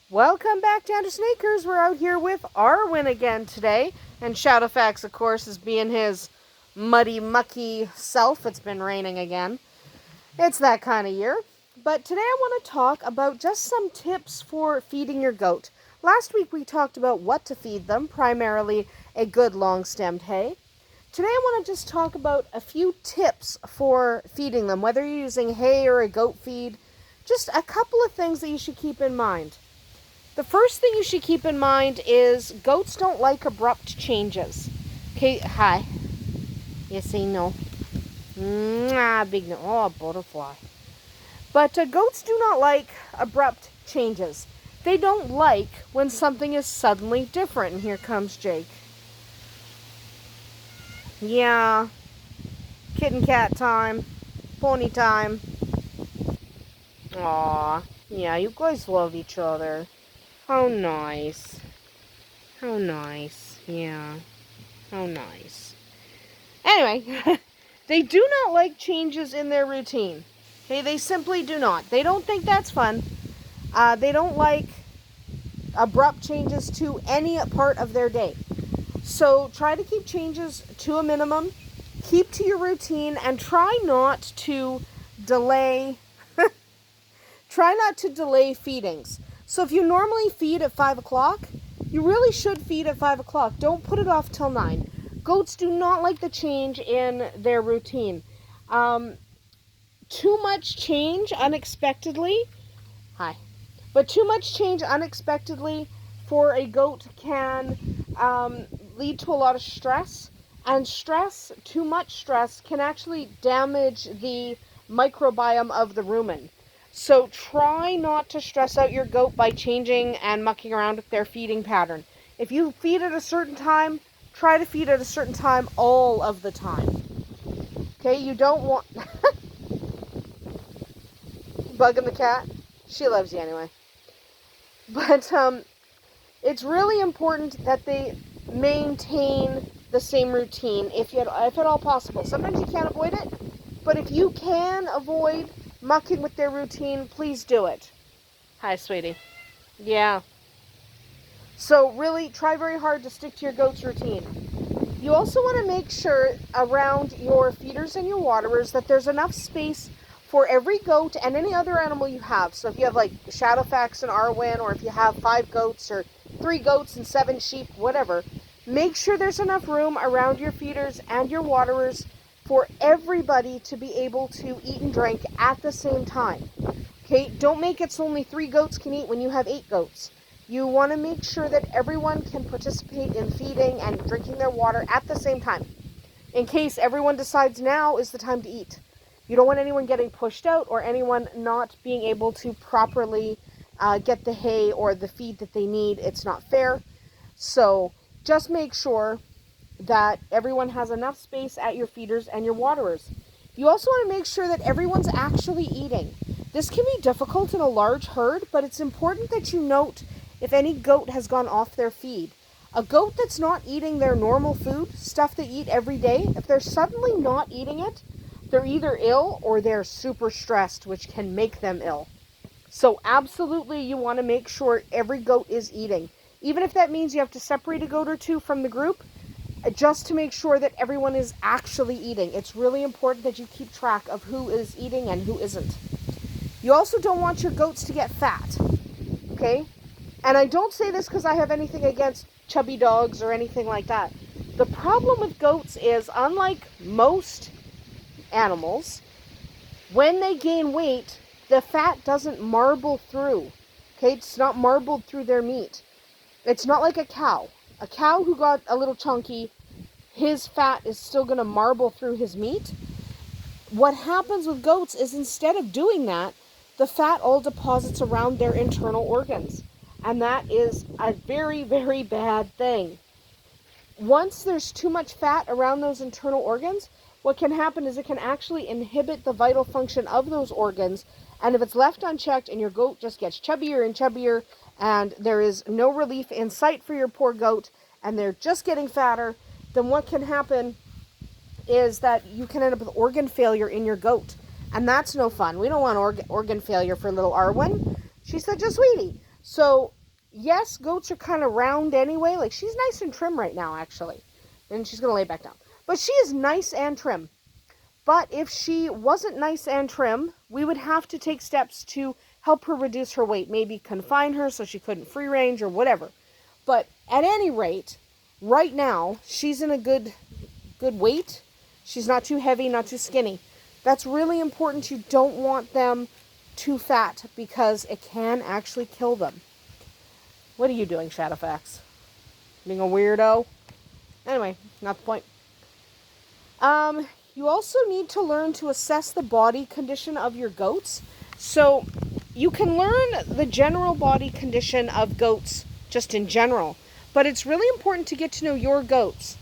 Welcome back to Andersen. We're out here with Arwen again today. And Shadowfax, of course, is being his muddy, mucky self. It's been raining again. It's that kind of year. But today I want to talk about just some tips for feeding your goat. Last week we talked about what to feed them, primarily a good long-stemmed hay. Today I want to just talk about a few tips for feeding them, whether you're using hay or a goat feed. Just a couple of things that you should keep in mind. The first thing you should keep in mind is goats don't like abrupt changes. Okay, hi. Yes, I know. Big no. Oh, butterfly. But goats do not like abrupt changes. They don't like when something is suddenly different. And here comes Jake. Yeah. Kitten cat time. Pony time. Aw. Yeah, you guys love each other. How nice. How nice. Yeah. How nice. Anyway, they do not like changes in their routine. Okay, they simply do not. They don't think that's fun. They don't like abrupt changes to any part of their day. So try to keep changes to a minimum. Keep to your routine and try not to delay feedings. So if you normally feed at 5 o'clock, you really should feed at 5 o'clock. Don't put it off till 9. Goats do not like the change in their routine. Too much change unexpectedly. But too much change unexpectedly for a goat can lead to a lot of stress. And too much stress, can actually damage the microbiome of the rumen. So try not to stress out your goat by changing and mucking around with their feeding pattern. If you feed at a certain time, try to feed at a certain time all of the time. Okay, you don't want... Bugging the cat? She loves you anyway. But it's really important that they maintain the same routine if at all possible. Sometimes you can't avoid it, but if you can avoid mucking with their routine, please do it. Hi, sweetie. Yeah. So really try very hard to stick to your goat's routine. You also want to make sure around your feeders and your waterers that there's enough space for every goat and any other animal you have. So if you have like Shadowfax and Arwen, or if you have 5 goats or 3 goats and 7 sheep, whatever, make sure there's enough room around your feeders and your waterers for everybody to be able to eat and drink at the same time. Okay, don't make it so only 3 goats can eat when you have 8 goats. You want to make sure that everyone can participate in feeding and drinking their water at the same time, in case everyone decides now is the time to eat. You don't want anyone getting pushed out or anyone not being able to properly get the hay or the feed that they need. It's not fair. So just make sure that everyone has enough space at your feeders and your waterers. You also want to make sure that everyone's actually eating. This can be difficult in a large herd, but it's important that you note if any goat has gone off their feed. A goat that's not eating their normal food, stuff they eat every day, if they're suddenly not eating it, they're either ill or they're super stressed, which can make them ill. So absolutely you want to make sure every goat is eating. Even if that means you have to separate a goat or 2 from the group, just to make sure that everyone is actually eating. It's really important that you keep track of who is eating and who isn't. You also don't want your goats to get fat, okay? And I don't say this because I have anything against chubby dogs or anything like that. The problem with goats is, unlike most animals, when they gain weight, the fat doesn't marble through, okay? It's not marbled through their meat. It's not like a cow. A cow who got a little chunky, his fat is still going to marble through his meat. What happens with goats is, instead of doing that, the fat all deposits around their internal organs. And that is a very, very bad thing. Once there's too much fat around those internal organs, what can happen is it can actually inhibit the vital function of those organs. And if it's left unchecked and your goat just gets chubbier and chubbier, and there is no relief in sight for your poor goat, and they're just getting fatter, then what can happen is that you can end up with organ failure in your goat. And that's no fun. We don't want organ failure for little Arwen. She's such a sweetie. So yes, goats are kind of round anyway. Like, she's nice and trim right now, actually. And she's going to lay back down. But she is nice and trim. But if she wasn't nice and trim, we would have to take steps to help her reduce her weight. Maybe confine her so she couldn't free range or whatever. But at any rate, right now, she's in a good weight. She's not too heavy, not too skinny. That's really important. You don't want them too fat because it can actually kill them. What are you doing, Shadowfax? Being a weirdo? Anyway, not the point. You also need to learn to assess the body condition of your goats. So you can learn the general body condition of goats just in general, but it's really important to get to know your goats.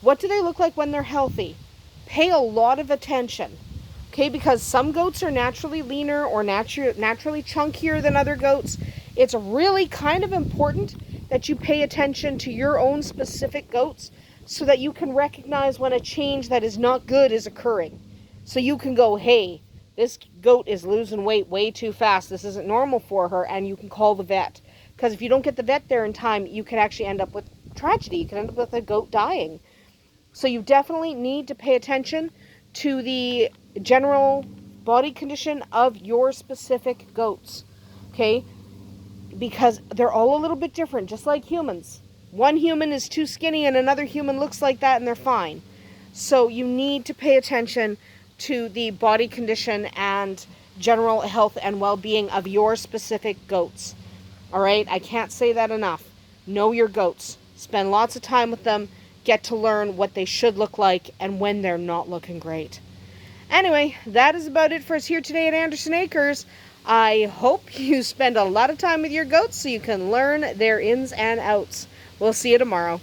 What do they look like when they're healthy? Pay a lot of attention, okay? Because some goats are naturally leaner or naturally chunkier than other goats. It's really kind of important that you pay attention to your own specific goats so that you can recognize when a change that is not good is occurring. So you can go, hey, this goat is losing weight way too fast. This isn't normal for her, and you can call the vet. Because if you don't get the vet there in time, you can actually end up with tragedy. You can end up with a goat dying. So you definitely need to pay attention to the general body condition of your specific goats, okay? Because they're all a little bit different, just like humans. One human is too skinny and another human looks like that and they're fine. So you need to pay attention to the body condition and general health and well-being of your specific goats. All right? I can't say that enough. Know your goats. Spend lots of time with them. Get to learn what they should look like and when they're not looking great. Anyway, that is about it for us here today at Andersen Acres. I hope you spend a lot of time with your goats so you can learn their ins and outs. We'll see you tomorrow.